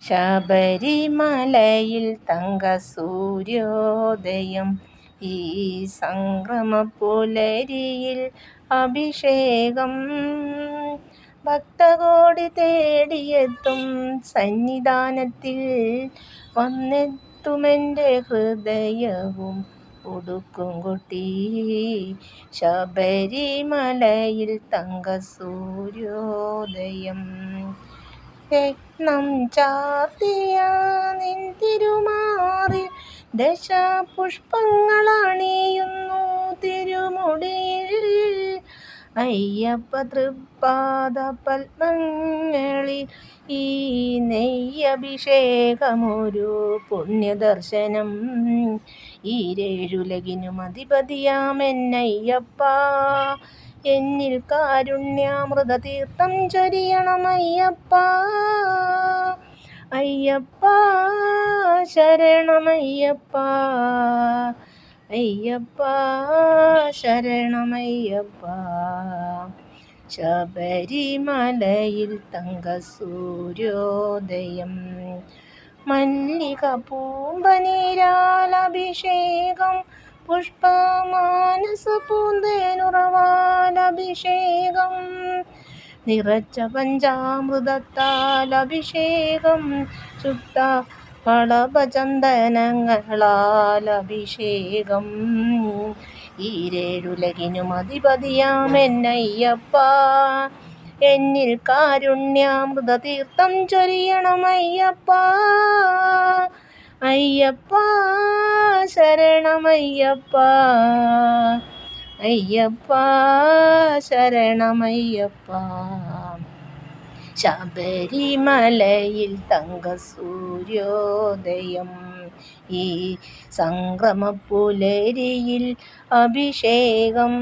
ശബരിമലയിൽ തങ്കസൂര്യോദയം. ഈ സംക്രമപ്പുലരിയിൽ അഭിഷേകം. ഭക്തകോടി തേടിയെത്തും സന്നിധാനത്തിൽ വന്നെത്തുമെൻ്റെ ഹൃദയവും ഉടുക്കും കൊട്ടി. ശബരിമലയിൽ തങ്കസൂര്യോദയം. രത്നം ചാർത്തിയ നിൻ തിരുമാറിൽ ദശപുഷ്പങ്ങളണിയുന്നു തിരുമുടിയിൽ. അയ്യപ്പ തൃപ്പാദ പത്മങ്ങളിൽ ഈ നെയ്യഭിഷേകമൊരു പുണ്യദർശനം. ഈരേഴുലകിനും അധിപതിയാമെന്നയ്യപ്പ, എന്നിൽ കാരുണ്യാമൃതതീർത്ഥം ചൊരിയണമയ്യപ്പ. അയ്യപ്പ ശരണമയ്യപ്പ, അയ്യപ്പ ശരണമയ്യപ്പ. ശബരിമലയിൽ തങ്കസൂര്യോദയം. മല്ലിക പൂമ്പനീരാൽ അഭിഷേകം, പുഷ്പമാനസ പൂന്തേനുറവാൽ അഭിഷേകം. നിറച്ച പഞ്ചാമൃതത്താൽ അഭിഷേകം, ശുദ്ധ കളഭചന്ദനങ്ങളാൽ അഭിഷേകം. ഈരേഴുലകിനും അധിപതിയാമെന്നയ്യപ്പ, എന്നിൽ കാരുണ്യാമൃതതീർത്ഥം ചൊരിയണമയ്യപ്പ. അയ്യപ്പ ശരണമയ്യപ്പ, അയ്യപ്പ ശരണമയ്യപ്പ. ശബരിമലയിൽ തങ്കസൂര്യോദയം. ഈ സംക്രമപ്പുലരിയിൽ അഭിഷേകം.